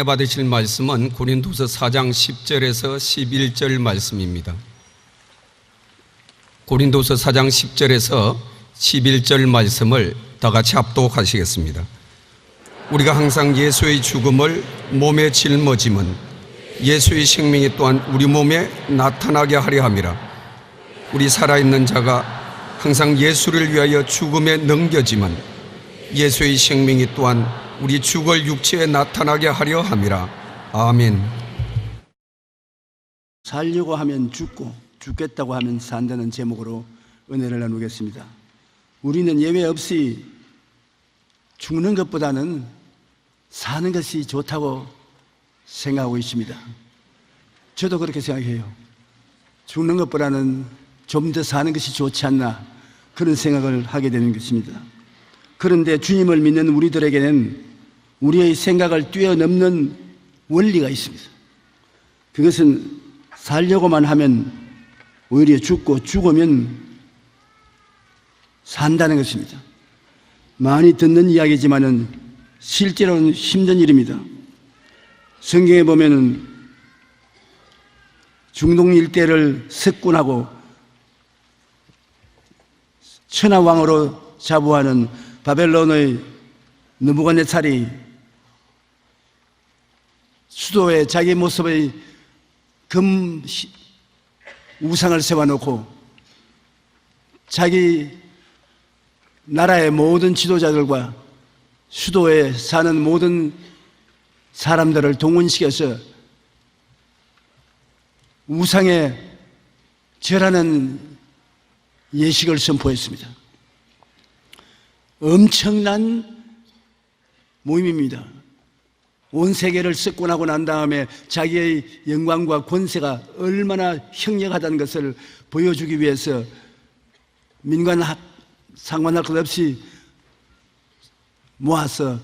받으실 말씀은 고린도서 4장 10절에서 11절 말씀입니다. 고린도서 4장 10절에서 11절 말씀을 다 같이 합독하시겠습니다. 우리가 항상 예수의 죽음을 몸에 짊어짐은 예수의 생명이 또한 우리 몸에 나타나게 하려 함이라. 우리 살아있는 자가 항상 예수를 위하여 죽음에 넘겨짐은 예수의 생명이 또한 우리 죽을 육체에 나타나게 하려 함이라. 아멘. 살려고 하면 죽고 죽겠다고 하면 산다는 제목으로 은혜를 나누겠습니다. 우리는 예외 없이 죽는 것보다는 사는 것이 좋다고 생각하고 있습니다. 저도 그렇게 생각해요. 죽는 것보다는 좀 더 사는 것이 좋지 않나, 그런 생각을 하게 되는 것입니다. 그런데 주님을 믿는 우리들에게는 우리의 생각을 뛰어넘는 원리가 있습니다. 그것은 살려고만 하면 오히려 죽고 죽으면 산다는 것입니다. 많이 듣는 이야기지만은 실제로는 힘든 일입니다. 성경에 보면은 중동 일대를 석군하고 천하왕으로 자부하는 바벨론의 느부갓네살이 수도에 자기 모습의 금 우상을 세워놓고 자기 나라의 모든 지도자들과 수도에 사는 모든 사람들을 동원시켜서 우상에 절하는 예식을 선포했습니다. 엄청난 모임입니다. 온 세계를 석권하고 난 다음에 자기의 영광과 권세가 얼마나 형력하다는 것을 보여주기 위해서 민관 상관할 것 없이 모아서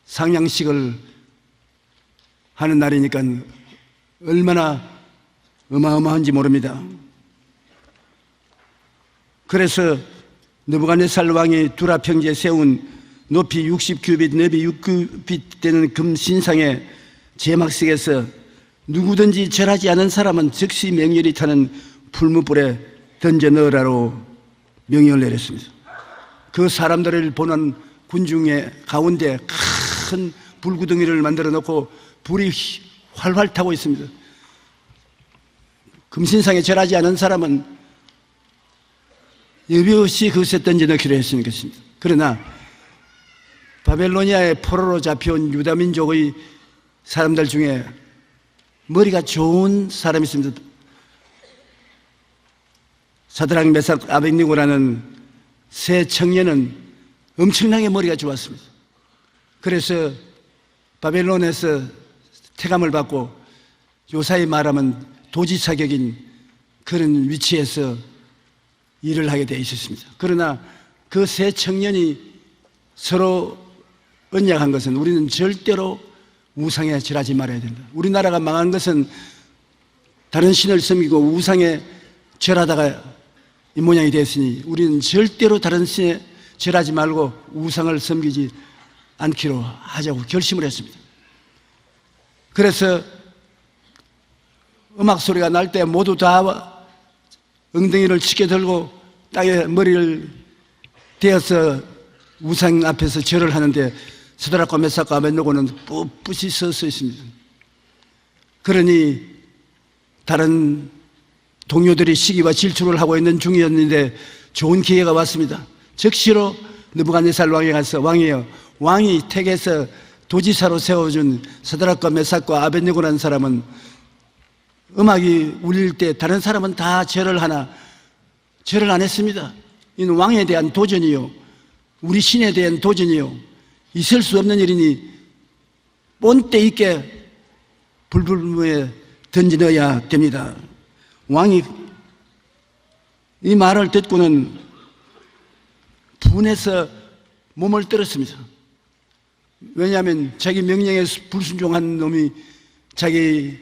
상냥식을 하는 날이니까 얼마나 어마어마한지 모릅니다. 그래서 느부갓네살 왕이 두라 평지에 세운 높이 60규빗, 너비 6규빗 되는 금 신상의 제막식에서 누구든지 절하지 않은 사람은 즉시 맹렬히 타는 풀무불에 던져 넣으라고 명령을 내렸습니다. 그 사람들을 보는 군중의 가운데 큰 불구덩이를 만들어 놓고 불이 활활 타고 있습니다. 금신상에 절하지 않은 사람은 여비 없이 그것에 던져 넣기로 했으는 것입니다. 그러나 바벨로니아의 포로로 잡혀온 유다민족의 사람들 중에 머리가 좋은 사람이 있습니다. 사드락, 메삭, 아벳니고라는 세 청년은 엄청나게 머리가 좋았습니다. 그래서 바벨론에서 태감을 받고 요사이 말하면 도지사격인 그런 위치에서 일을 하게 되어 있었습니다. 그러나 그 세 청년이 서로 언약한 것은 우리는 절대로 우상에 절하지 말아야 된다. 우리나라가 망한 것은 다른 신을 섬기고 우상에 절하다가 이 모양이 되었으니 우리는 절대로 다른 신에 절하지 말고 우상을 섬기지 않기로 하자고 결심을 했습니다. 그래서 음악 소리가 날 때 모두 다 엉덩이를 치게 들고 땅에 머리를 대어서 우상 앞에서 절을 하는데 스드락과 메삭과 아벳느고는 꿋꿋이 서서 있습니다. 그러니 다른 동료들이 시기와 질투를 하고 있는 중이었는데 좋은 기회가 왔습니다. 즉시로 느부갓네살 왕에 가서 왕이여, 왕이 택해서 도지사로 세워준 스드락과 메삭과 아벳느고라는 사람은 음악이 울릴 때 다른 사람은 다 절을 하나 절을 안 했습니다. 이는 왕에 대한 도전이요, 우리 신에 대한 도전이요, 있을 수 없는 일이니 본때 있게 불불무에 던져 넣어야 됩니다. 왕이 이 말을 듣고는 분해서 몸을 떨었습니다. 왜냐하면 자기 명령에 불순종한 놈이 자기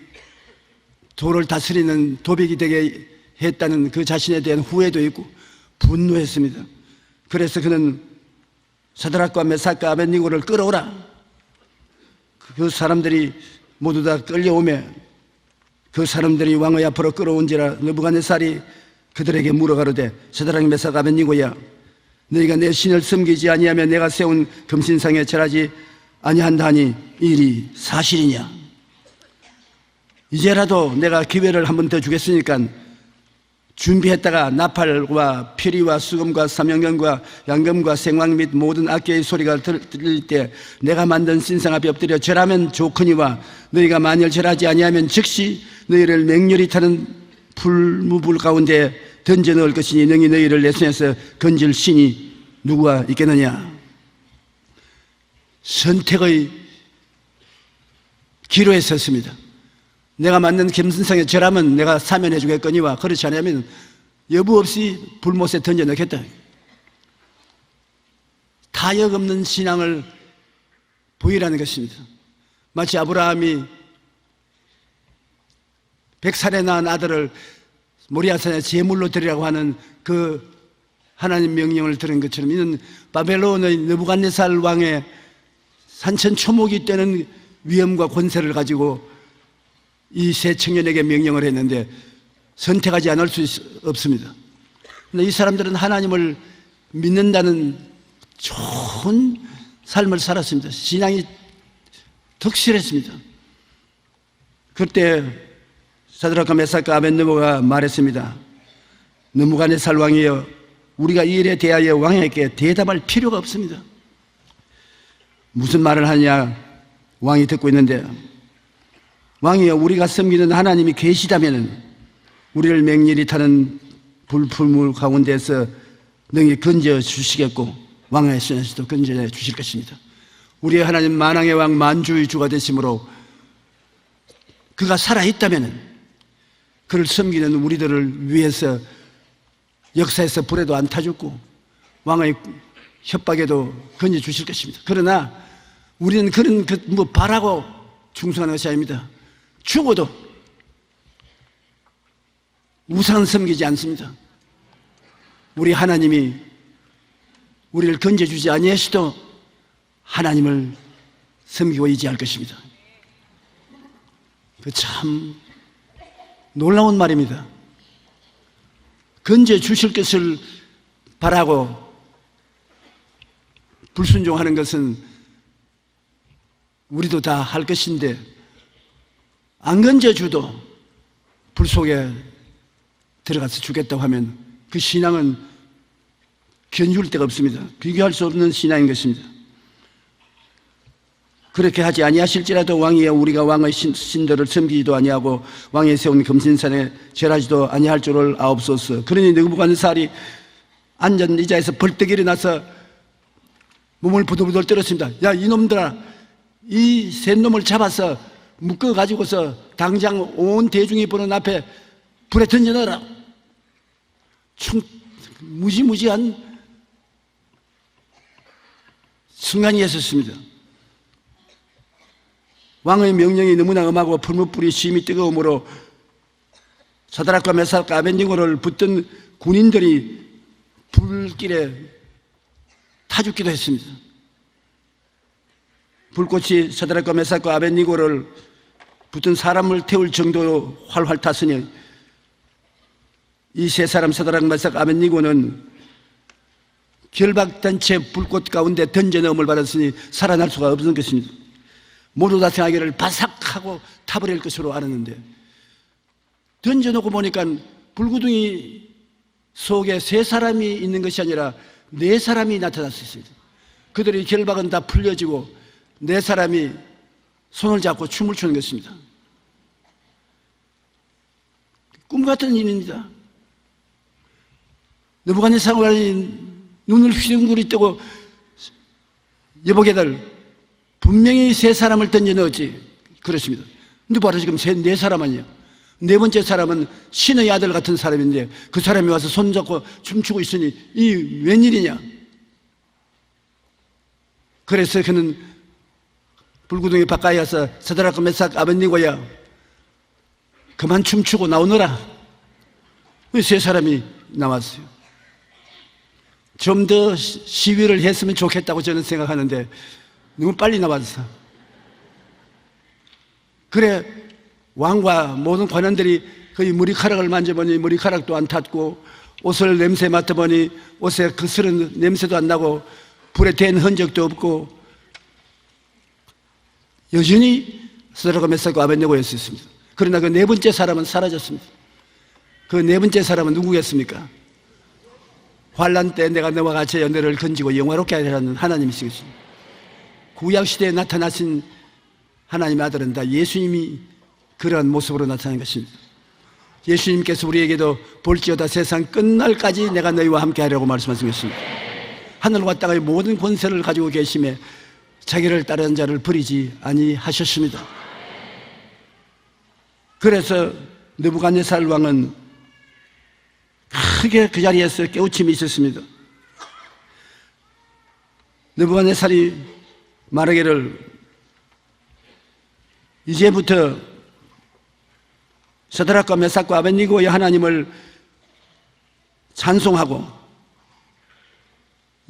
도를 다스리는 도백이 되게 했다는 그 자신에 대한 후회도 있고 분노했습니다. 그래서 그는 사드락과 메삭과 아벳니고를 끌어오라. 그 사람들이 모두 다 끌려오매 그 사람들이 왕의 앞으로 끌어온지라 느부갓네살이 그들에게 물어가로되 서드락 메삭 아벳니고야 너희가 내 신을 섬기지 아니하면 내가 세운 금신상에 절하지 아니한다니 이 일이 사실이냐? 이제라도 내가 기회를 한 번 더 주겠으니까 준비했다가 나팔과 피리와 수금과 삼형경과 양금과 생황 및 모든 악기의 소리가 들릴 때 내가 만든 신상 앞에 엎드려 절하면 좋거니와 너희가 만일 절하지 아니하면 즉시 너희를 맹렬히 타는 불무불 가운데 던져 넣을 것이니 능히 너희를 내 손에서 건질 신이 누구가 있겠느냐? 선택의 기로에 섰습니다. 내가 만든 금신상에 절하면 내가 사면해 주겠거니와 그렇지 않으면 여부 없이 불못에 던져 넣겠다. 타협 없는 신앙을 보이라는 것입니다. 마치 아브라함이 100살에 낳은 아들을 모리아산에 제물로 드리라고 하는 그 하나님 명령을 들은 것처럼 이는 바벨론의 느부갓네살 왕의 산천초목이 되는 위엄과 권세를 가지고 이 세 청년에게 명령을 했는데 선택하지 않을 수 없습니다. 그런데 이 사람들은 하나님을 믿는다는 좋은 삶을 살았습니다. 신앙이 덕실했습니다. 그때 사드락과 메삭과 아벳느고가 말했습니다. 느부갓네살 왕이여 우리가 이 일에 대하여 왕에게 대답할 필요가 없습니다. 무슨 말을 하냐 왕이 듣고 있는데 왕이여 우리가 섬기는 하나님이 계시다면 우리를 맹렬히 타는 불풀물 가운데서 능히 건져 주시겠고 왕의 손에서도 건져 주실 것입니다. 우리의 하나님 만왕의 왕 만주의 주가 되심으로 그가 살아있다면 그를 섬기는 우리들을 위해서 역사에서 불에도 안 타죽고 왕의 협박에도 건져 주실 것입니다. 그러나 우리는 그런 뭐 바라고 충성하는 것이 아닙니다. 죽어도 우상 섬기지 않습니다. 우리 하나님이 우리를 건져주지 아니하시도 하나님을 섬기고 의지할 것입니다. 그 참 놀라운 말입니다. 건져주실 것을 바라고 불순종하는 것은 우리도 다 할 것인데 안 건져줘도 불 속에 들어가서 죽겠다고 하면 그 신앙은 견줄 데가 없습니다. 비교할 수 없는 신앙인 것입니다. 그렇게 하지 아니하실지라도 왕이여 우리가 왕의 신들을 섬기지도 아니하고 왕이 세운 금신산에 절하지도 아니할 줄을 아옵소서. 그러니 느부갓네살이 앉은 의자에서 벌떡 일어나서 몸을 부들부들 떨었습니다. 야 이놈들아 이 셋 놈을 잡아서 묶어가지고서 당장 온 대중이 보는 앞에 불에 던져넣어라. 무지무지한 순간이 있었습니다. 왕의 명령이 너무나 엄하고 풀무불이 심히 뜨거움으로 사드락과 메삭과 아벳느고를 붙든 군인들이 불길에 타 죽기도 했습니다. 불꽃이 사드락과 메삭과 아벳느고를 붙은 사람을 태울 정도로 활활 탔으니 이 세 사람 사드락, 메삭, 아벳느고는 결박된 채 불꽃 가운데 던져 넣음을 받았으니 살아날 수가 없는 것입니다. 모두 다 생하기를 바삭하고 타버릴 것으로 알았는데 던져놓고 보니까 불구덩이 속에 세 사람이 있는 것이 아니라 네 사람이 나타났습니다. 그들의 결박은 다 풀려지고 네 사람이 손을 잡고 춤을 추는 것입니다. 꿈 같은 일입니다. 느부갓네살이 눈을 휘둥그리 뜨고 여보게들 분명히 세 사람을 던져 넣었지 그렇습니다. 근데 바로 지금 네 사람 아니야. 네 번째 사람은 신의 아들 같은 사람인데 그 사람이 와서 손잡고 춤추고 있으니 이 웬일이냐. 그래서 그는 불구덩이 바깥에 와서 사드락과 메삭 아벳느고야 그만 춤추고 나오너라. 세 사람이 나왔어요. 좀 더 시위를 했으면 좋겠다고 저는 생각하는데 너무 빨리 나왔어. 그래 왕과 모든 관원들이 거의 머리카락을 만져보니 머리카락도 안 탔고, 옷을 냄새 맡아보니 옷에 그 스런 냄새도 안 나고 불에 댄 흔적도 없고 여전히 스드락과 메삭과 아벳네고였습니다. 그러나 그 네 번째 사람은 사라졌습니다. 그 네 번째 사람은 누구겠습니까? 환난 때 내가 너와 같이 너를 건지고 영화롭게 하리라는 하나님이시겠습니다. 구약시대에 나타나신 하나님의 아들은 다 예수님이 그러한 모습으로 나타난 것입니다. 예수님께서 우리에게도 볼지어다 세상 끝날까지 내가 너희와 함께 하려고 말씀하셨습니다. 하늘과 땅의 모든 권세를 가지고 계심에 자기를 따르는 자를 버리지 아니하셨습니다. 그래서 느부갓네살 왕은 크게 그 자리에서 깨우침이 있었습니다. 느부갓네살이 말하기를 이제부터 서드락과 메삭과 아벳니고의 하나님을 찬송하고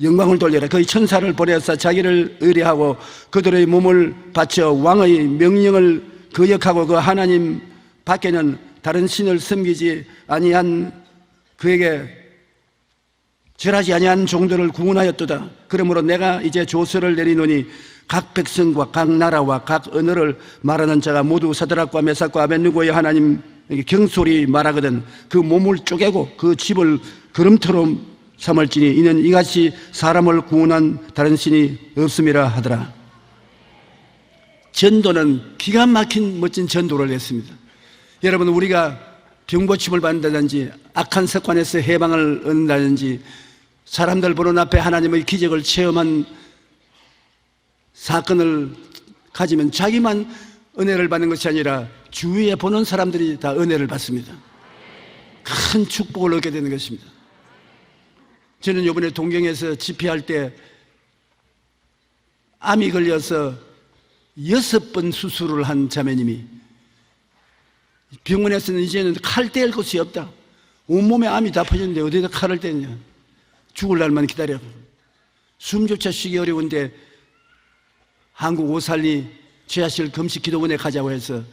영광을 돌려라. 거의 천사를 보내서 자기를 의뢰하고 그들의 몸을 바쳐 왕의 명령을 거역하고 그 하나님 밖에는 다른 신을 섬기지 아니한 그에게 절하지 아니한 종들을 구원하였도다. 그러므로 내가 이제 조서를 내리노니 각 백성과 각 나라와 각 언어를 말하는 자가 모두 서드락과 메삭과 아벳느고의 하나님에게 경솔히 말하거든 그 몸을 쪼개고 그 집을 걸음터로 삼을지니 이는 이같이 사람을 구원한 다른 신이 없음이라 하더라. 전도는 기가 막힌 멋진 전도를 했습니다. 여러분, 우리가 병고침을 받는다든지 악한 습관에서 해방을 얻는다든지 사람들 보는 앞에 하나님의 기적을 체험한 사건을 가지면 자기만 은혜를 받는 것이 아니라 주위에 보는 사람들이 다 은혜를 받습니다. 큰 축복을 얻게 되는 것입니다. 저는 이번에 동경에서 집회할 때 암이 걸려서 6번 수술을 한 자매님이 병원에서는 이제는 칼 뗄 곳이 없다. 온몸에 암이 다 퍼졌는데 어디다 칼을 떼냐. 죽을 날만 기다려. 숨조차 쉬기 어려운데 한국 오살리 최하실 금식기도원에 가자고 해서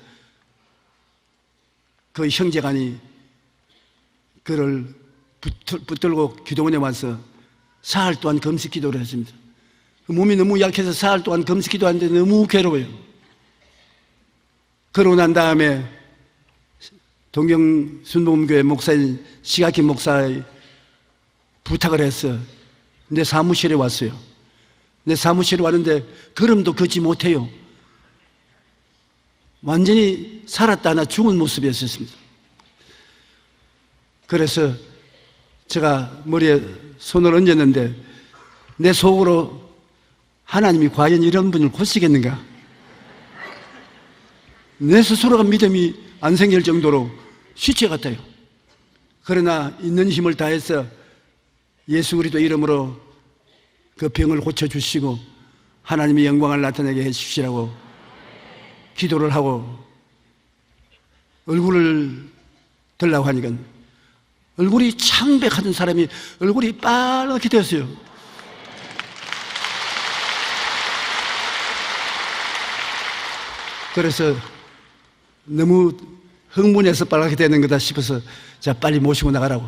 그 형제간이 그를 붙들고 기도원에 와서 사흘 동안 금식기도를 했습니다. 몸이 너무 약해서 사흘 동안 금식기도하는데 너무 괴로워요. 그러고 난 다음에 동경 순복음교회 목사인 시가키 목사의 부탁을 해서 내 사무실에 왔어요. 내 사무실에 왔는데 걸음도 걷지 못해요. 완전히 살았다 하나 죽은 모습이었습니다. 그래서 제가 머리에 손을 얹었는데 내 속으로 하나님이 과연 이런 분을 고치겠는가? 내 스스로가 믿음이 안 생길 정도로 시체 같아요. 그러나 있는 힘을 다해서 예수 그리스도 이름으로 그 병을 고쳐주시고 하나님의 영광을 나타내게 해주시라고 기도를 하고 얼굴을 들라고 하니까 얼굴이 창백하던 사람이 얼굴이 빨갛게 되었어요. 그래서 너무 흥분해서 빨갛게 되는 거다 싶어서 자 빨리 모시고 나가라고.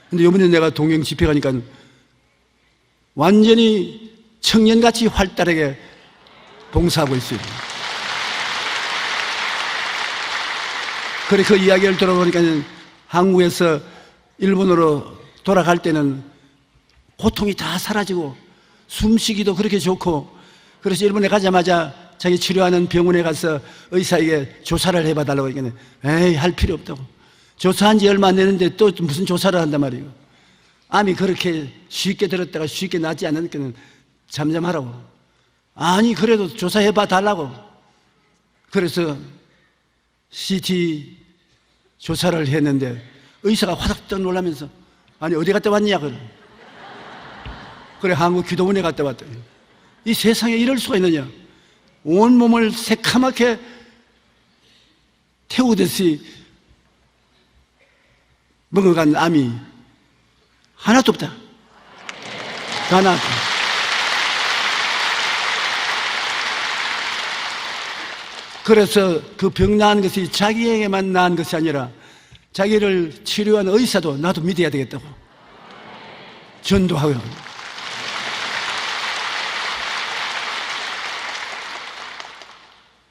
근데 이번에 내가 동행 집회 가니까 완전히 청년같이 활달하게 봉사하고 있어요. 그래 그 이야기를 들어보니까 한국에서 일본으로 돌아갈 때는 고통이 다 사라지고 숨쉬기도 그렇게 좋고 그래서 일본에 가자마자 자기 치료하는 병원에 가서 의사에게 조사를 해봐달라고 하니까 에이 할 필요 없다고. 조사한 지 얼마 안 됐는데 또 무슨 조사를 한단 말이에요. 암이 그렇게 쉽게 들었다가 쉽게 낫지 않으니까 잠잠하라고. 아니 그래도 조사해봐 달라고. 그래서 CT 조사를 했는데 의사가 화닥 놀라면서 아니 어디 갔다 왔냐 그래 한국 기도원에 갔다 왔다. 이 세상에 이럴 수가 있느냐. 온몸을 새카맣게 태우듯이 먹어간 암이 하나도 없다. 다 나았다. 그래서 그 병 나은 것이 자기에게만 나은 것이 아니라 자기를 치료한 의사도 나도 믿어야 되겠다고 전도하고,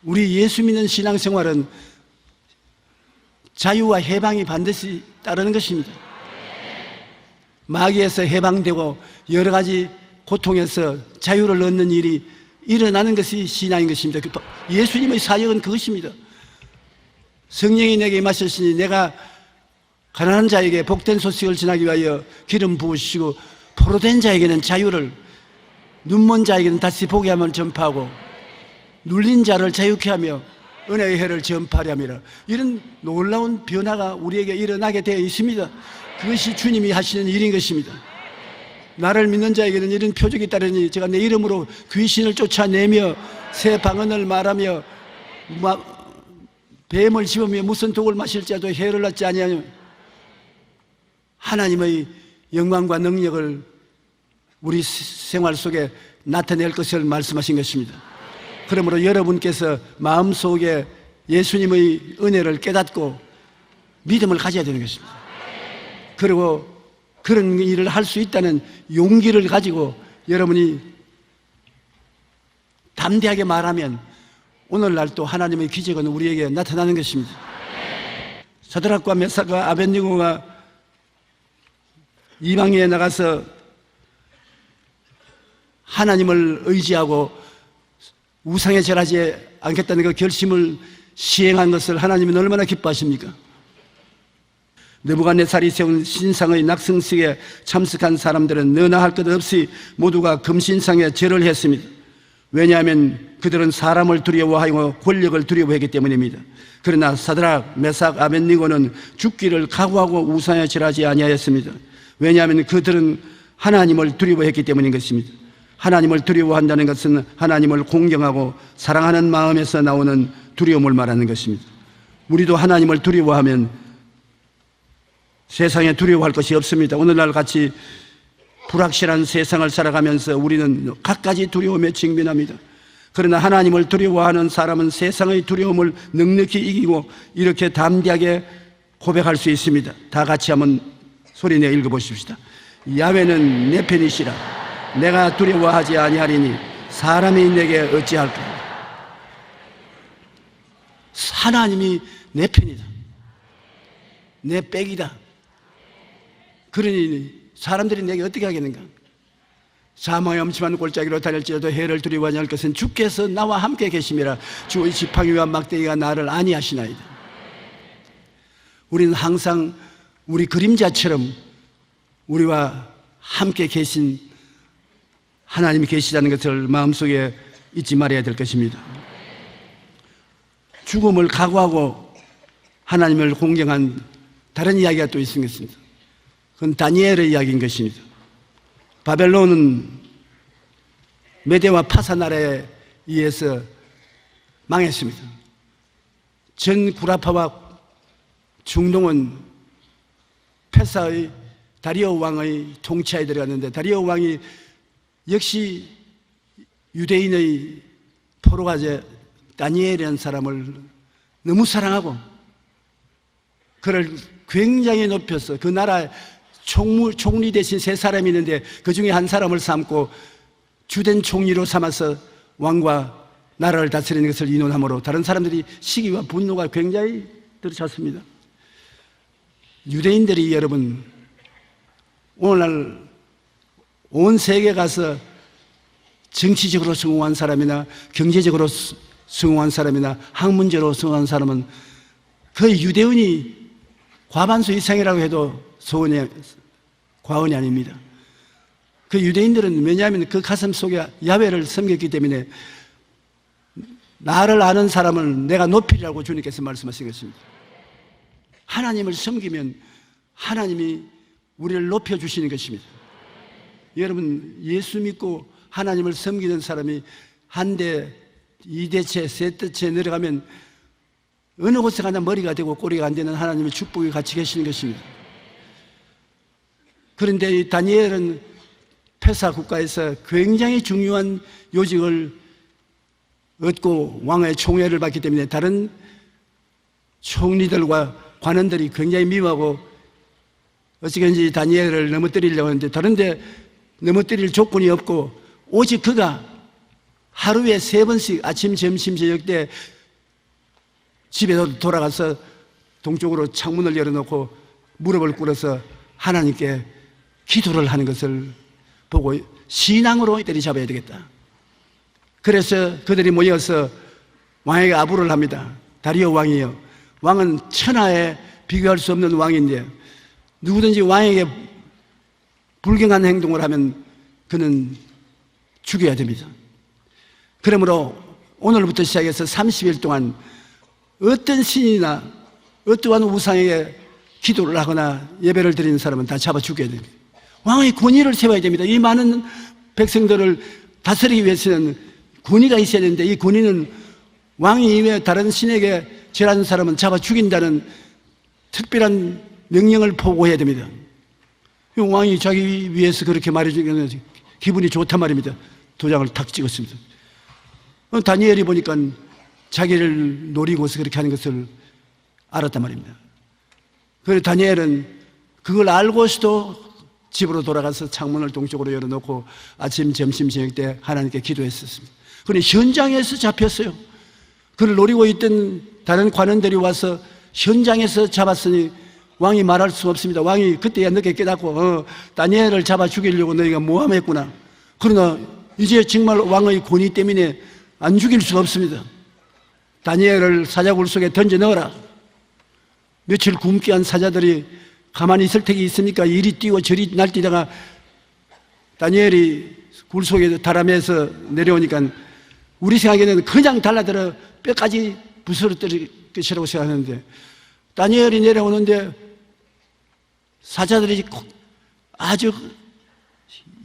우리 예수 믿는 신앙생활은 자유와 해방이 반드시 따르는 것입니다. 마귀에서 해방되고 여러 가지 고통에서 자유를 얻는 일이 일어나는 것이 신앙인 것입니다. 예수님의 사역은 그것입니다. 성령이 내게 임하셨으니 내가 가난한 자에게 복된 소식을 전하기 위하여 기름 부으시고 포로된 자에게는 자유를, 눈먼 자에게는 다시 보게 함을 전파하고 눌린 자를 자유케 하며 은혜의 해를 전파하려 함이라. 이런 놀라운 변화가 우리에게 일어나게 되어 있습니다. 그것이 주님이 하시는 일인 것입니다. 나를 믿는 자에게는 이런 표적이 따르니 제가 내 이름으로 귀신을 쫓아내며 새 방언을 말하며 뱀을 집으며 무슨 독을 마실지라도 해를 낳지 아니하며 하나님의 영광과 능력을 우리 생활 속에 나타낼 것을 말씀하신 것입니다. 그러므로 여러분께서 마음속에 예수님의 은혜를 깨닫고 믿음을 가져야 되는 것입니다. 그리고 그런 일을 할 수 있다는 용기를 가지고 여러분이 담대하게 말하면 오늘날 또 하나님의 기적은 우리에게 나타나는 것입니다. 사드락과 메삭과 아벳느고가 이방에 나가서 하나님을 의지하고 우상에 절하지 않겠다는 그 결심을 시행한 것을 하나님은 얼마나 기뻐하십니까? 느부갓네살이 세운 신상의 낙성식에 참석한 사람들은 너나 할 것 없이 모두가 금신상에 절을 했습니다. 왜냐하면 그들은 사람을 두려워하고 권력을 두려워했기 때문입니다. 그러나 사드락, 메삭, 아벳느고는 죽기를 각오하고 우상에 절하지 아니하였습니다. 왜냐하면 그들은 하나님을 두려워했기 때문인 것입니다. 하나님을 두려워한다는 것은 하나님을 공경하고 사랑하는 마음에서 나오는 두려움을 말하는 것입니다. 우리도 하나님을 두려워하면 세상에 두려워할 것이 없습니다. 오늘날 같이 불확실한 세상을 살아가면서 우리는 갖가지 두려움에 직면합니다. 그러나 하나님을 두려워하는 사람은 세상의 두려움을 넉넉히 이기고 이렇게 담대하게 고백할 수 있습니다. 다 같이 한번 소리내 읽어보십시다. 야훼는 내 편이시라. 내가 두려워하지 아니하리니 사람이 내게 어찌할까. 하나님이 내 편이다. 내 백이다. 그러니 사람들이 내게 어떻게 하겠는가? 사망의 엄침한 골짜기로 다닐지라도 해를 두려워하지 않을 것은 주께서 나와 함께 계심이라. 주의 지팡이와 막대기가 나를 안위하시나이다. 우리는 항상 우리 그림자처럼 우리와 함께 계신 하나님이 계시다는 것을 마음속에 잊지 말아야 될 것입니다. 죽음을 각오하고 하나님을 공경한 다른 이야기가 또 있습니다. 그건 다니엘의 이야기인 것입니다. 바벨론은 메대와 파사 나라에 의해서 망했습니다. 전 구라파와 중동은 페사의 다리오 왕의 통치하에 들어갔는데 다리오 왕이 역시 유대인의 포로가제 다니엘이라는 사람을 너무 사랑하고 그를 굉장히 높여서 그 나라 총리 대신 세 사람이 있는데 그 중에 한 사람을 삼고 주된 총리로 삼아서 왕과 나라를 다스리는 것을 인원함으로 다른 사람들이 시기와 분노가 굉장히 들어찼습니다. 유대인들이 여러분 오늘날 온 세계에 가서 정치적으로 성공한 사람이나 경제적으로 성공한 사람이나 학문적으로 성공한 사람은 거의 유대인이 과반수 이상이라고 해도 과언이 아닙니다. 그 유대인들은 왜냐하면 그 가슴 속에 야훼를 섬겼기 때문에 나를 아는 사람을 내가 높이라고 주님께서 말씀하신 것입니다. 하나님을 섬기면 하나님이 우리를 높여주시는 것입니다. 여러분 예수 믿고 하나님을 섬기는 사람이 한 대, 2대째, 3대째 내려가면 어느 곳에 가나 머리가 되고 꼬리가 안 되는 하나님의 축복이 같이 계시는 것입니다. 그런데 이 다니엘은 페사 국가에서 굉장히 중요한 요직을 얻고 왕의 총애를 받기 때문에 다른 총리들과 관원들이 굉장히 미워하고 어찌든지 다니엘을 넘어뜨리려고 하는데 다른데 넘어뜨릴 조건이 없고 오직 그가 하루에 3번씩 아침, 점심, 저녁 때 집에 돌아가서 동쪽으로 창문을 열어놓고 무릎을 꿇어서 하나님께 기도를 하는 것을 보고 신앙으로 때리잡아야 되겠다. 그래서 그들이 모여서 왕에게 아부를 합니다. 다리오 왕이요, 왕은 천하에 비교할 수 없는 왕인데 누구든지 왕에게 불경한 행동을 하면 그는 죽여야 됩니다. 그러므로 오늘부터 시작해서 30일 동안 어떤 신이나 어떠한 우상에게 기도를 하거나 예배를 드리는 사람은 다 잡아 죽여야 됩니다. 왕의 권위를 세워야 됩니다. 이 많은 백성들을 다스리기 위해서는 권위가 있어야 되는데 이 권위는 왕이 이외에 다른 신에게 절하는 사람은 잡아 죽인다는 특별한 명령을 보고해야 됩니다. 왕이 자기 위해서 그렇게 말해주면 기분이 좋단 말입니다. 도장을 탁 찍었습니다. 다니엘이 보니까 자기를 노리고서 그렇게 하는 것을 알았단 말입니다. 그래서 다니엘은 그걸 알고서도 집으로 돌아가서 창문을 동쪽으로 열어놓고 아침, 점심, 저녁 때 하나님께 기도했었습니다. 그런데 현장에서 잡혔어요. 그를 노리고 있던 다른 관원들이 와서 현장에서 잡았으니 왕이 말할 수 없습니다. 왕이 그때야 늦게 깨닫고 다니엘을 잡아 죽이려고 너희가 모함했구나. 그러나 이제 정말 왕의 권위 때문에 안 죽일 수 없습니다. 다니엘을 사자굴 속에 던져 넣어라. 며칠 굶게 한 사자들이 가만히 있을 택이 있습니까? 이리 뛰고 저리 날뛰다가 다니엘이 굴 속에 다람에서 내려오니까 우리 생각에는 그냥 달라들어 뼈까지 부스러뜨릴 것이라고 생각하는데 다니엘이 내려오는데 사자들이 아주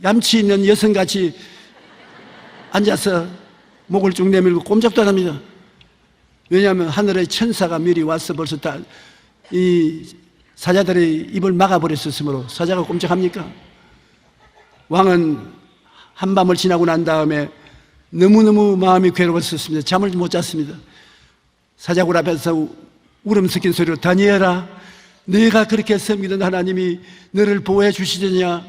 얌치 있는 여성같이 앉아서 목을 쭉 내밀고 꼼짝도 안 합니다. 왜냐하면 하늘의 천사가 미리 와서 벌써 다 이 사자들의 입을 막아버렸었으므로 사자가 꼼짝합니까? 왕은 한밤을 지나고 난 다음에 너무너무 마음이 괴로웠었습니다. 잠을 못 잤습니다. 사자굴 앞에서 울음 섞인 소리로 다니엘아, 네가 그렇게 섬기던 하나님이 너를 보호해 주시더냐?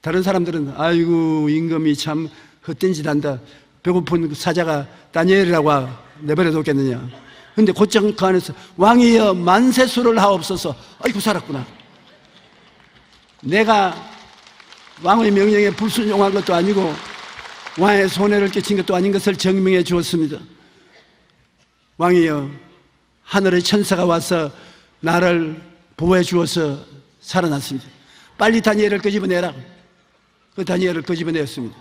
다른 사람들은 아이고 임금이 참 헛된 짓 한다. 배고픈 사자가 다니엘이라고 내버려 뒀겠느냐. 근데 곧장 그 안에서 왕이여 만세수를 하옵소서. 아이고 살았구나. 내가 왕의 명령에 불순종한 것도 아니고 왕의 손해를 끼친 것도 아닌 것을 증명해 주었습니다. 왕이여 하늘의 천사가 와서 나를 보호해 주어서 살아났습니다. 빨리 다니엘을 끄집어내라. 그 다니엘을 끄집어내었습니다.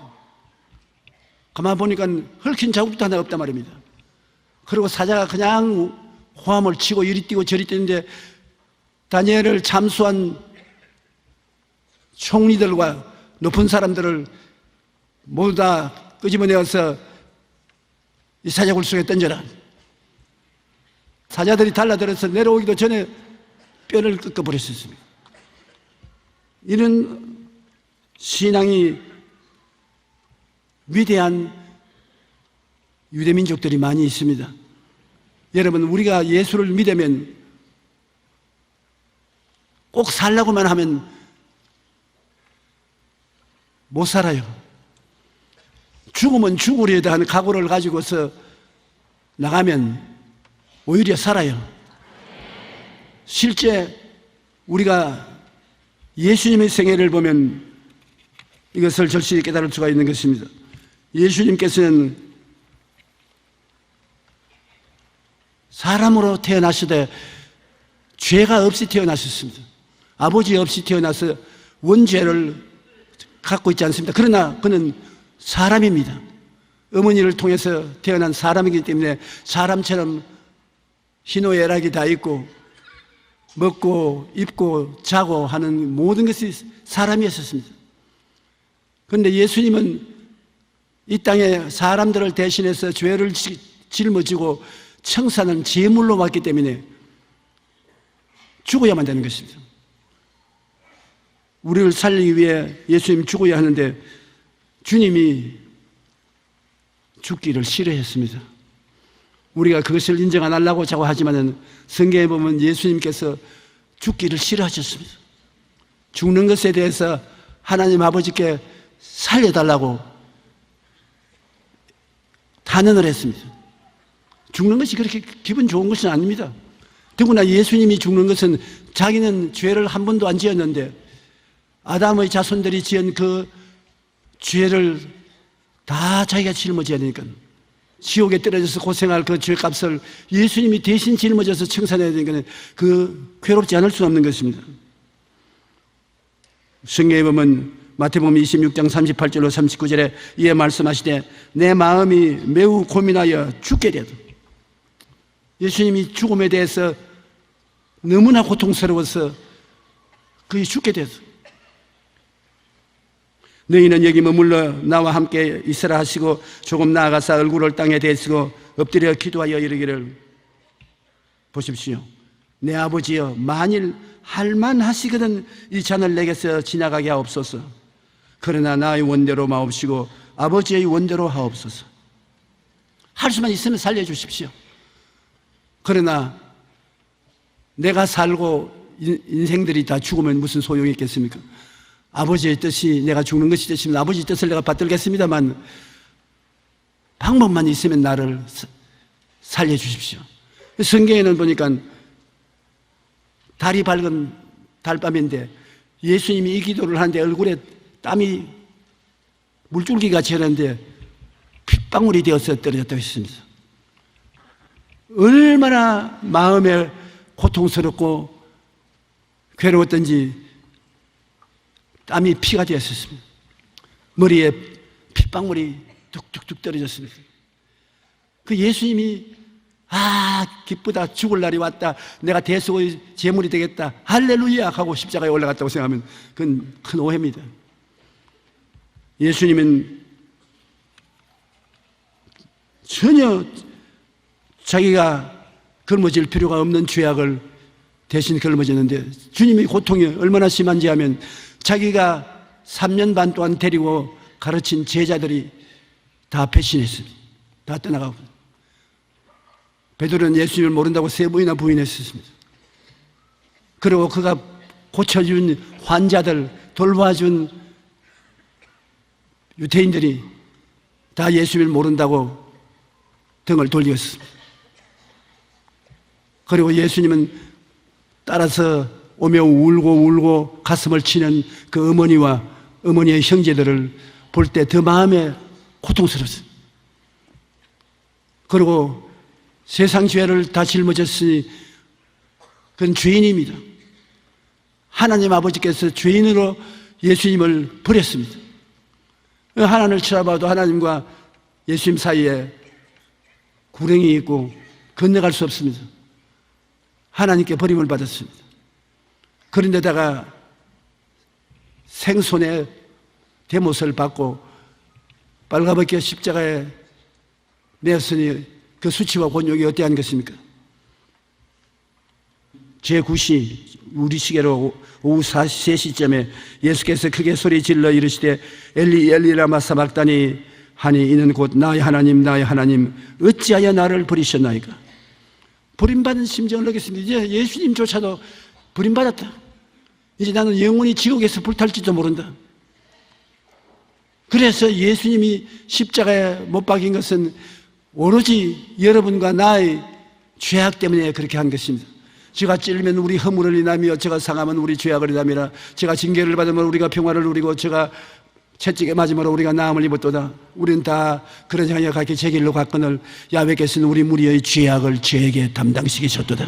가만 보니까 헐킨 자국도 하나 없단 말입니다. 그리고 사자가 그냥 호함을 치고 이리 뛰고 저리 뛰는데 다니엘을 참수한 총리들과 높은 사람들을 모두 다 끄집어내어서 이 사자굴 속에 던져라. 사자들이 달라들어서 내려오기도 전에 뼈를 꺾어버렸습니다. 이런 신앙이 위대한 유대민족들이 많이 있습니다. 여러분, 우리가 예수를 믿으면 꼭 살라고만 하면 못 살아요. 죽으면 죽으려다 하는 각오를 가지고서 나가면 오히려 살아요. 실제 우리가 예수님의 생애를 보면 이것을 절실히 깨달을 수가 있는 것입니다. 예수님께서는 사람으로 태어나시되 죄가 없이 태어나셨습니다. 아버지 없이 태어나서 원죄를 갖고 있지 않습니다. 그러나 그는 사람입니다. 어머니를 통해서 태어난 사람이기 때문에 사람처럼 희노애락이 다 있고 먹고 입고 자고 하는 모든 것이 사람이었습니다. 그런데 예수님은 이 땅에 사람들을 대신해서 죄를 짊어지고 청산은 제물로 왔기 때문에 죽어야만 되는 것입니다. 우리를 살리기 위해 예수님이 죽어야 하는데 주님이 죽기를 싫어했습니다. 우리가 그것을 인정 안 하려고 자꾸 하지만은 성경에 보면 예수님께서 죽기를 싫어하셨습니다. 죽는 것에 대해서 하나님 아버지께 살려달라고 탄원을 했습니다. 죽는 것이 그렇게 기분 좋은 것은 아닙니다. 더구나 예수님이 죽는 것은 자기는 죄를 한 번도 안 지었는데 아담의 자손들이 지은 그 죄를 다 자기가 짊어져야 되니까, 지옥에 떨어져서 고생할 그 죄값을 예수님이 대신 짊어져서 청산해야 되니까 그 괴롭지 않을 수 없는 것입니다. 성경에 보면 마태복음 26장 38절로 39절에 이에 말씀하시되 내 마음이 매우 고민하여 죽게 되어도, 예수님이 죽음에 대해서 너무나 고통스러워서 그의 죽게 되어도 너희는 여기 머물러 나와 함께 있으라 하시고 조금 나아가서 얼굴을 땅에 대시고 엎드려 기도하여 이르기를, 보십시오, 내 아버지여, 만일 할만하시거든 이 잔을 내게서 지나가게 하옵소서. 그러나 나의 원대로 마옵시고 아버지의 원대로 하옵소서. 할 수만 있으면 살려주십시오. 그러나 내가 살고 인생들이 다 죽으면 무슨 소용이 있겠습니까? 아버지의 뜻이 내가 죽는 것이 되시면 아버지의 뜻을 내가 받들겠습니다만 방법만 있으면 나를 살려주십시오. 성경에는 보니까 달이 밝은 달밤인데 예수님이 이 기도를 하는데 얼굴에 땀이 물줄기같이 흐르는데 핏방울이 되어서 떨어졌다고 했습니다. 얼마나 마음에 고통스럽고 괴로웠던지 땀이 피가 되었습니다. 머리에 핏방울이 뚝뚝뚝 떨어졌습니다. 그 예수님이 기쁘다, 죽을 날이 왔다, 내가 대속의 제물이 되겠다, 할렐루야 하고 십자가에 올라갔다고 생각하면 그건 큰 오해입니다. 예수님은 전혀 자기가 걸머질 필요가 없는 죄악을 대신 걸머졌는데, 주님의 고통이 얼마나 심한지 하면 자기가 3년 반 동안 데리고 가르친 제자들이 다 배신했습니다. 다 떠나가고, 베드로는 예수님을 모른다고 3번이나 부인했습니다. 그리고 그가 고쳐준 환자들, 돌봐준 유대인들이 다 예수님을 모른다고 등을 돌렸습니다. 그리고 예수님은 따라서 오며 울고 가슴을 치는 그 어머니와 어머니의 형제들을 볼 때 더 마음에 고통스러웠습니다. 그리고 세상 죄를 다 짊어졌으니 그건 죄인입니다. 하나님 아버지께서 죄인으로 예수님을 버렸습니다. 하나님을 쳐다봐도 하나님과 예수님 사이에 구렁이 있고 건너갈 수 없습니다. 하나님께 버림을 받았습니다. 그런데다가 생손의 대못을 받고 빨가벗겨 십자가에 내었으니 그 수치와 곤욕이 어떠한 것입니까? 제9시 우리 시계로 오후 3시쯤에 예수께서 크게 소리 질러 이르시되 엘리 엘리 라마 사박다니 하니 이는 곧 나의 하나님 나의 하나님 어찌하여 나를 버리셨나이까. 버림받은 심정을 느꼈습니다. 이제 예수님조차도 버림받았다. 이제 나는 영원히 지옥에서 불탈지도 모른다. 그래서 예수님이 십자가에 못 박인 것은 오로지 여러분과 나의 죄악 때문에 그렇게 한 것입니다. 제가 찔리면 우리 허물을 인하며, 제가 상하면 우리 죄악을 인하미라. 제가 징계를 받으면 우리가 평화를 누리고, 제가 채찍에 맞으므로 우리가 나음을 입었도다. 우리는 다 그러지 아니하여 각기 제 길로 갔거늘 야훼께서는 우리 무리의 죄악을 죄에게 담당시키셨도다.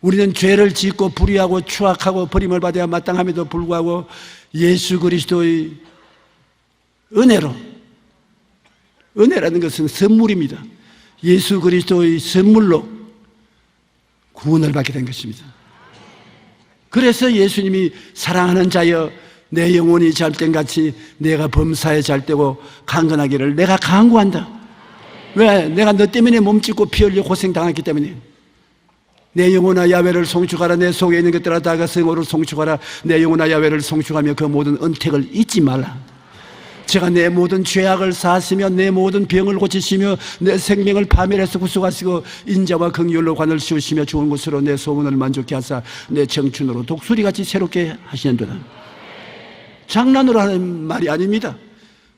우리는 죄를 짓고 불의하고 추악하고 버림을 받아야 마땅함에도 불구하고 예수 그리스도의 은혜라는 것은 선물입니다. 예수 그리스도의 선물로 구원을 받게 된 것입니다. 그래서 예수님이 사랑하는 자여 내 영혼이 잘된같이 내가 범사에 잘되고 강건하기를 내가 강구한다. 왜? 내가 너 때문에 몸짓고 피 흘려 고생당했기 때문에. 내 영혼아 야훼를 송축하라. 내 속에 있는 것들아 다가 성호를 송축하라. 내 영혼아 야훼를 송축하며 그 모든 은택을 잊지 말라. 제가 내 모든 죄악을 사하시며 내 모든 병을 고치시며 내 생명을 파멸해서 구속하시고 인자와 긍휼로 관을 씌우시며 좋은 곳으로 내 소원을 만족케 하사 내 청춘으로 독수리같이 새롭게 하시는도다. 장난으로 하는 말이 아닙니다.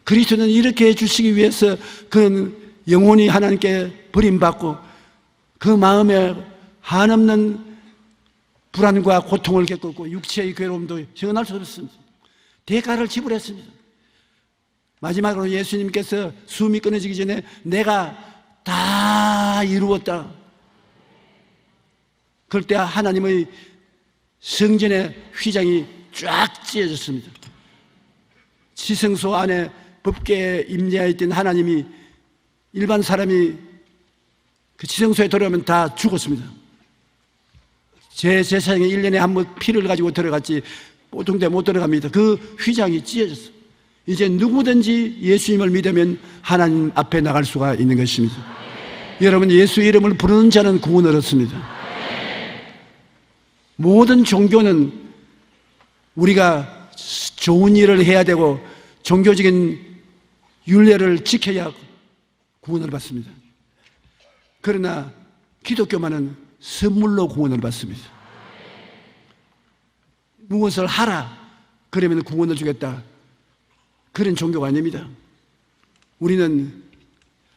그리스도는 이렇게 해주시기 위해서 그는 영혼이 하나님께 버림받고 그 마음에 한없는 불안과 고통을 겪었고 육체의 괴로움도 형언할 수 없습니다. 대가를 지불했습니다. 마지막으로 예수님께서 숨이 끊어지기 전에 내가 다 이루었다. 그럴 때 하나님의 성전의 휘장이 쫙 찢어졌습니다. 지성소 안에 법궤에 임재하여 있던 하나님이 일반 사람이 그 지성소에 들어오면 다 죽었습니다. 제 제사장에 1년에 한 번 피를 가지고 들어갔지 보통 때 못 들어갑니다. 그 휘장이 찢어졌어요. 이제 누구든지 예수님을 믿으면 하나님 앞에 나갈 수가 있는 것입니다. 여러분, 예수 이름을 부르는 자는 구원을 얻습니다. 모든 종교는 우리가 좋은 일을 해야 되고 종교적인 율례를 지켜야 구원을 받습니다. 그러나 기독교만은 선물로 구원을 받습니다. 무엇을 하라 그러면 구원을 주겠다, 그런 종교가 아닙니다. 우리는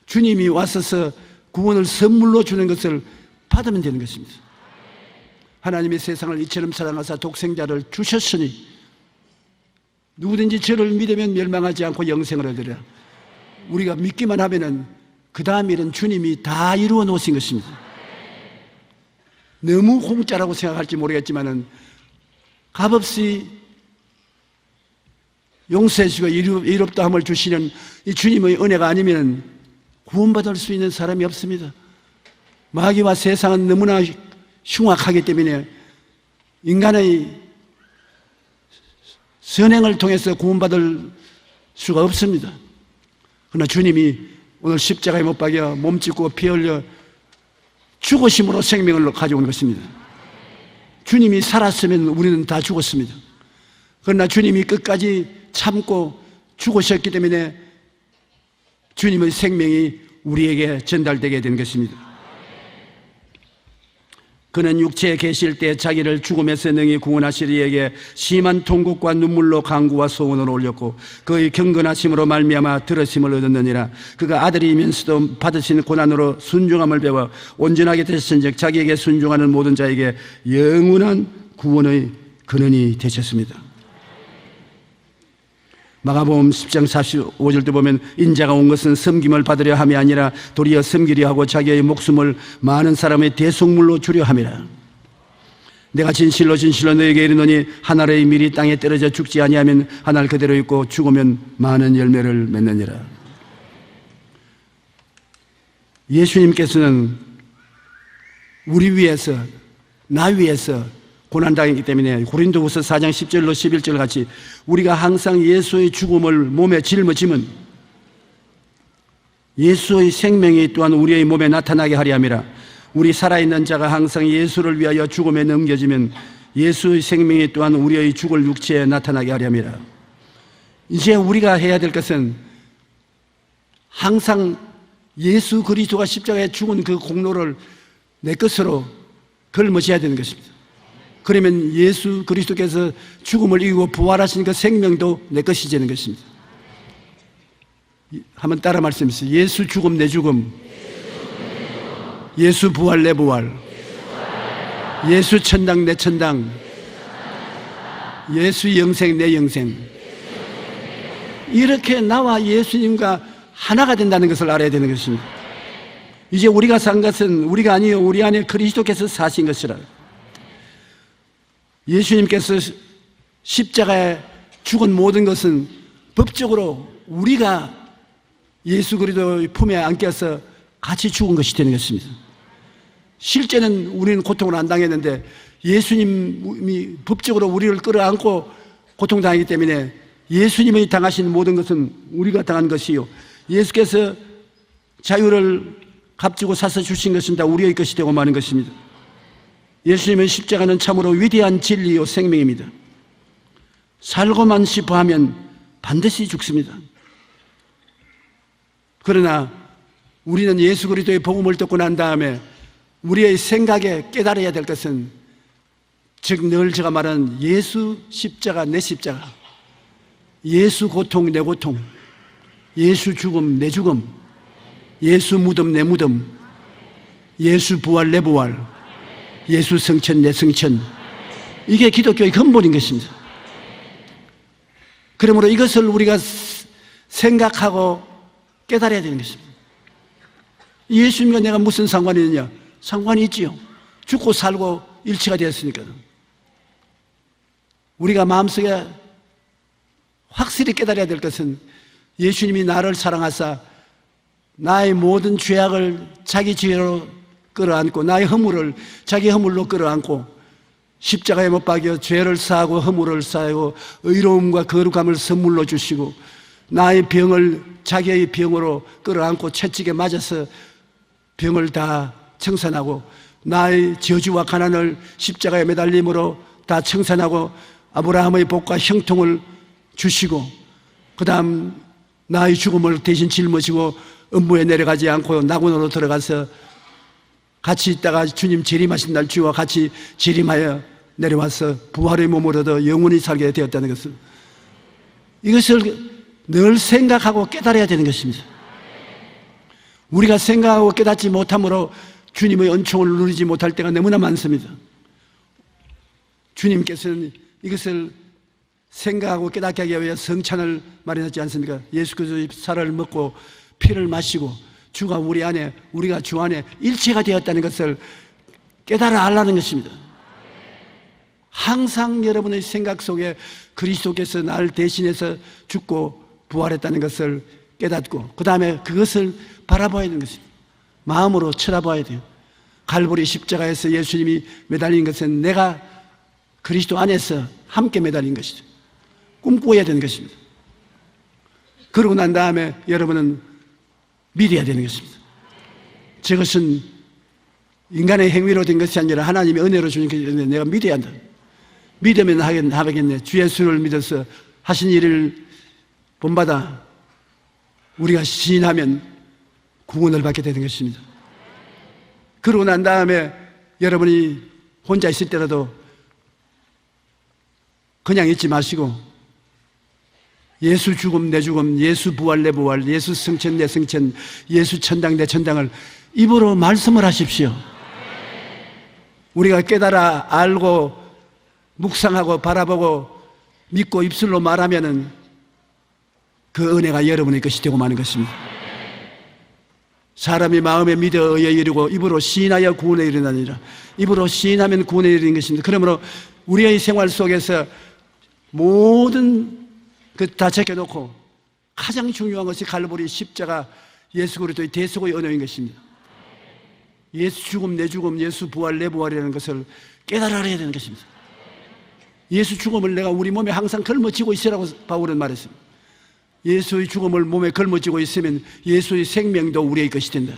주님이 와서서 구원을 선물로 주는 것을 받으면 되는 것입니다. 하나님이 세상을 이처럼 사랑하사 독생자를 주셨으니 누구든지 저를 믿으면 멸망하지 않고 영생을 얻으리라. 우리가 믿기만 하면은 그 다음 일은 주님이 다 이루어 놓으신 것입니다. 너무 공짜라고 생각할지 모르겠지만은 값없이 용서해 주시고 이롭다함을 주시는 이 주님의 은혜가 아니면 구원받을 수 있는 사람이 없습니다. 마귀와 세상은 너무나 흉악하기 때문에 인간의 선행을 통해서 구원받을 수가 없습니다. 그러나 주님이 오늘 십자가에 못 박여 몸짓고 피 흘려 죽으심으로 생명을 가져온 것입니다. 주님이 살았으면 우리는 다 죽었습니다. 그러나 주님이 끝까지 참고 죽으셨기 때문에 주님의 생명이 우리에게 전달되게 된 것입니다. 그는 육체에 계실 때 자기를 죽음에서 능히 구원하실 이에게 심한 통곡과 눈물로 간구와 소원을 올렸고 그의 경건하심으로 말미암아 들으심을 얻었느니라. 그가 아들이면서도 받으신 고난으로 순종함을 배워 온전하게 되셨은즉 자기에게 순종하는 모든 자에게 영원한 구원의 근원이 되셨습니다. 마가복음 10장 45절도 보면 인자가 온 것은 섬김을 받으려 함이 아니라 도리어 섬기려 하고 자기의 목숨을 많은 사람의 대속물로 주려 함이라. 내가 진실로 진실로 너에게 이르노니 한 알의 밀이 땅에 떨어져 죽지 아니하면 한 알 그대로 있고 죽으면 많은 열매를 맺느니라. 예수님께서는 우리 위해서, 나 위해서 고난당했기 때문에 고린도후서 4장 10절로 11절 같이 우리가 항상 예수의 죽음을 몸에 짊어지면 예수의 생명이 또한 우리의 몸에 나타나게 하려 함이라. 우리 살아있는 자가 항상 예수를 위하여 죽음에 넘겨지면 예수의 생명이 또한 우리의 죽을 육체에 나타나게 하려 함이라. 이제 우리가 해야 될 것은 항상 예수 그리스도가 십자가에 죽은 그 공로를 내 것으로 걸머쥐어야 되는 것입니다. 그러면 예수 그리스도께서 죽음을 이기고 부활하신 그 생명도 내 것이 되는 것입니다. 한번 따라 말씀해주세요. 예수 죽음 내 죽음, 예수 부활 내 부활, 예수 천당 내 천당, 예수 영생 내 영생. 이렇게 나와 예수님과 하나가 된다는 것을 알아야 되는 것입니다. 이제 우리가 산 것은 우리가 아니요 우리 안에 그리스도께서 사신 것이라. 예수님께서 십자가에 죽은 모든 것은 법적으로 우리가 예수 그리스도의 품에 안겨서 같이 죽은 것이 되는 것입니다. 실제는 우리는 고통을 안 당했는데 예수님이 법적으로 우리를 끌어안고 고통당하기 때문에 예수님이 당하신 모든 것은 우리가 당한 것이요 예수께서 자유를 값주고 사서 주신 것은 다 우리의 것이 되고 마는 것입니다. 예수님의 십자가는 참으로 위대한 진리요 생명입니다. 살고만 싶어 하면 반드시 죽습니다. 그러나 우리는 예수 그리스도의 복음을 듣고 난 다음에 우리의 생각에 깨달아야 될 것은, 즉 늘 제가 말하는 예수 십자가 내 십자가, 예수 고통 내 고통, 예수 죽음 내 죽음, 예수 무덤 내 무덤, 예수 부활 내 부활, 예수 승천 내 승천, 이게 기독교의 근본인 것입니다. 그러므로 이것을 우리가 생각하고 깨달아야 되는 것입니다. 예수님과 내가 무슨 상관이 있느냐? 상관이 있지요. 죽고 살고 일치가 되었으니까. 우리가 마음속에 확실히 깨달아야 될 것은, 예수님이 나를 사랑하사 나의 모든 죄악을 자기 죄로 끌어안고 나의 허물을 자기 허물로 끌어안고 십자가에 못 박여 죄를 사하고 허물을 사하고 의로움과 거룩함을 선물로 주시고, 나의 병을 자기의 병으로 끌어안고 채찍에 맞아서 병을 다 청산하고, 나의 저주와 가난을 십자가에 매달림으로 다 청산하고 아브라함의 복과 형통을 주시고, 그 다음 나의 죽음을 대신 짊어지고 음부에 내려가지 않고 낙원으로 들어가서 같이 있다가 주님 재림하신 날 주와 같이 재림하여 내려와서 부활의 몸을 얻어 영원히 살게 되었다는 것을, 이것을 늘 생각하고 깨달아야 되는 것입니다. 우리가 생각하고 깨닫지 못함으로 주님의 은총을 누리지 못할 때가 너무나 많습니다. 주님께서는 이것을 생각하고 깨닫게 하기 위해 성찬을 마련하지 않습니까? 예수 그리스도의 살을 먹고 피를 마시고 주가 우리 안에, 우리가 주 안에 일체가 되었다는 것을 깨달아 알라는 것입니다. 항상 여러분의 생각 속에 그리스도께서 나를 대신해서 죽고 부활했다는 것을 깨닫고, 그 다음에 그것을 바라봐야 되는 것입니다. 마음으로 쳐다봐야 돼요. 갈보리 십자가에서 예수님이 매달린 것은 내가 그리스도 안에서 함께 매달린 것이죠. 꿈꿔야 되는 것입니다. 그러고 난 다음에 여러분은 믿어야 되는 것입니다. 저것은 인간의 행위로 된 것이 아니라 하나님의 은혜로 주신 것이기 때문에 내가 믿어야 한다. 믿으면 하겠네. 주 예수를 믿어서 하신 일을 본받아 우리가 시인하면 구원을 받게 되는 것입니다. 그러고 난 다음에 여러분이 혼자 있을 때라도 그냥 있지 마시고, 예수 죽음 내 죽음, 예수 부활 내 부활, 예수 승천 내 승천, 예수 천당 내 천당을 입으로 말씀을 하십시오. 우리가 깨달아 알고 묵상하고 바라보고 믿고 입술로 말하면은 그 은혜가 여러분의 것이 되고 마는 것입니다. 사람이 마음에 믿어 의에 이르고 입으로 시인하여 구원에 이르나니라. 입으로 시인하면 구원에 이르는 것입니다. 그러므로 우리의 생활 속에서 모든 다 제껴놓고 가장 중요한 것이 갈보리 십자가 예수 그리스도의 대속의 언어인 것입니다. 예수 죽음 내 죽음, 예수 부활 내 부활이라는 것을 깨달아야 되는 것입니다. 예수 죽음을 내가 우리 몸에 항상 걸머쥐고 있으라고 바울은 말했습니다. 예수의 죽음을 몸에 걸머쥐고 있으면 예수의 생명도 우리의 것이 된다.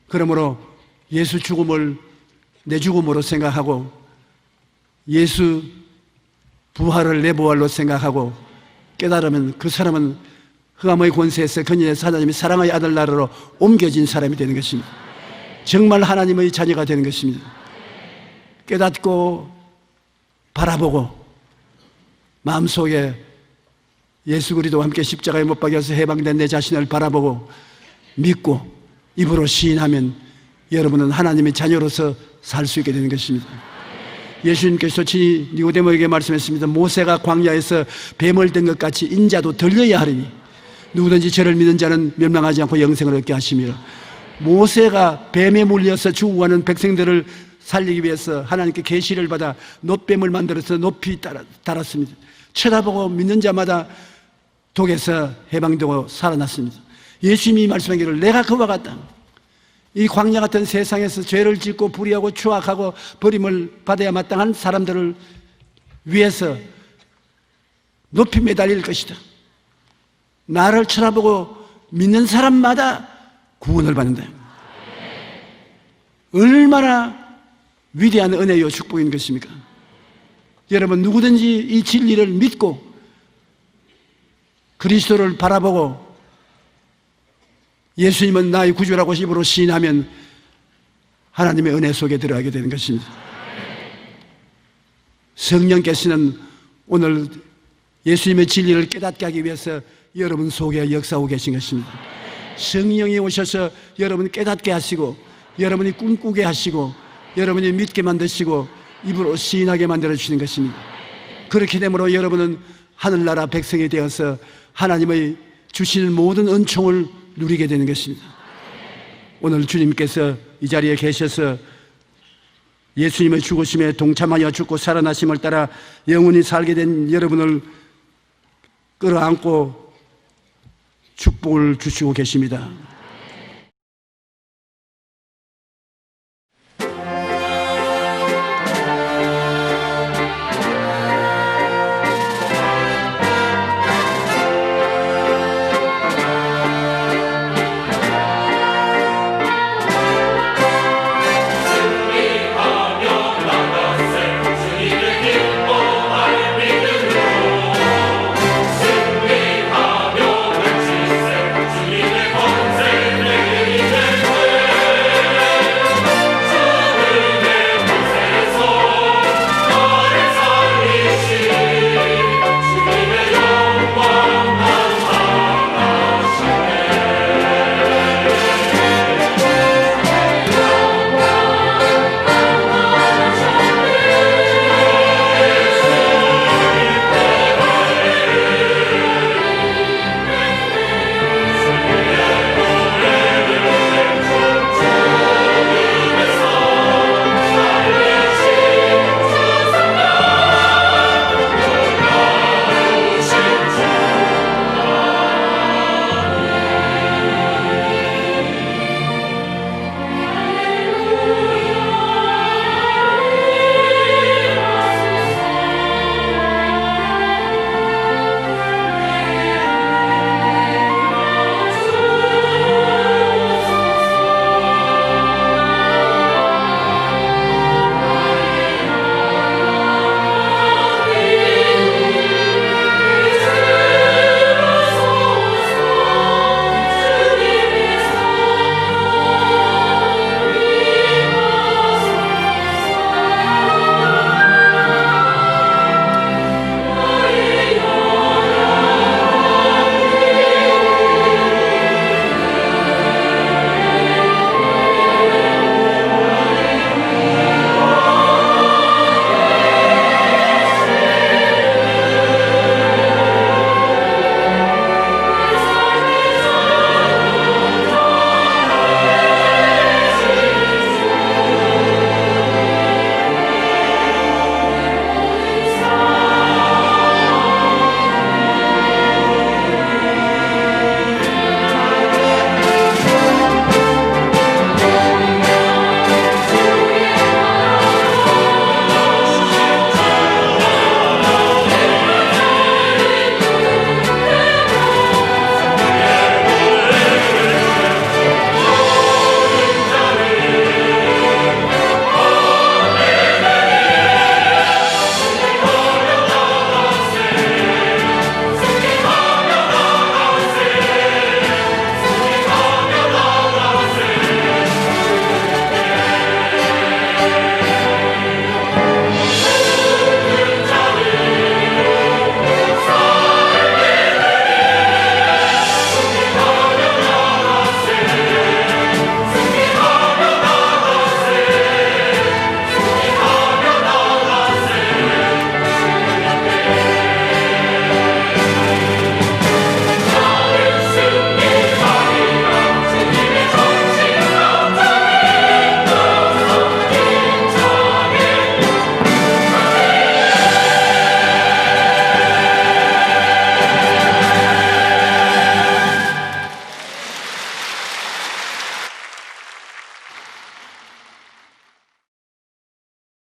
그러므로 예수 죽음을 내 죽음으로 생각하고 예수 부활을 내 부활로 생각하고 깨달으면 그 사람은 흑암의 권세에서 그녀에서 하나님의 사랑의 아들 나라로 옮겨진 사람이 되는 것입니다. 정말 하나님의 자녀가 되는 것입니다. 깨닫고 바라보고 마음속에 예수 그리스도와 함께 십자가에 못 박여서 해방된 내 자신을 바라보고 믿고 입으로 시인하면 여러분은 하나님의 자녀로서 살 수 있게 되는 것입니다. 예수님께서 친히 니고데모에게 말씀했습니다. 모세가 광야에서 뱀을 든 것 같이 인자도 들려야 하리니 누구든지 저를 믿는 자는 멸망하지 않고 영생을 얻게 하시며, 모세가 뱀에 물려서 죽어가는 백성들을 살리기 위해서 하나님께 계시를 받아 놋뱀을 만들어서 높이 달았습니다. 쳐다보고 믿는 자마다 독에서 해방되고 살아났습니다. 예수님이 말씀하기를 내가 그와 같다. 이 광야 같은 세상에서 죄를 짓고 불의하고 추악하고 버림을 받아야 마땅한 사람들을 위해서 높이 매달릴 것이다. 나를 쳐다보고 믿는 사람마다 구원을 받는다. 얼마나 위대한 은혜요 축복인 것입니까? 여러분, 누구든지 이 진리를 믿고 그리스도를 바라보고 예수님은 나의 구주라고 입으로 시인하면 하나님의 은혜 속에 들어가게 되는 것입니다. 성령께서는 오늘 예수님의 진리를 깨닫게 하기 위해서 여러분 속에 역사하고 계신 것입니다. 성령이 오셔서 여러분 깨닫게 하시고, 여러분이 꿈꾸게 하시고, 여러분이 믿게 만드시고, 입으로 시인하게 만들어주시는 것입니다. 그렇게 되므로 여러분은 하늘나라 백성이 되어서 하나님의 주시는 모든 은총을 누리게 되는 것입니다. 오늘 주님께서 이 자리에 계셔서 예수님의 죽으심에 동참하여 죽고 살아나심을 따라 영원히 살게 된 여러분을 끌어안고 축복을 주시고 계십니다.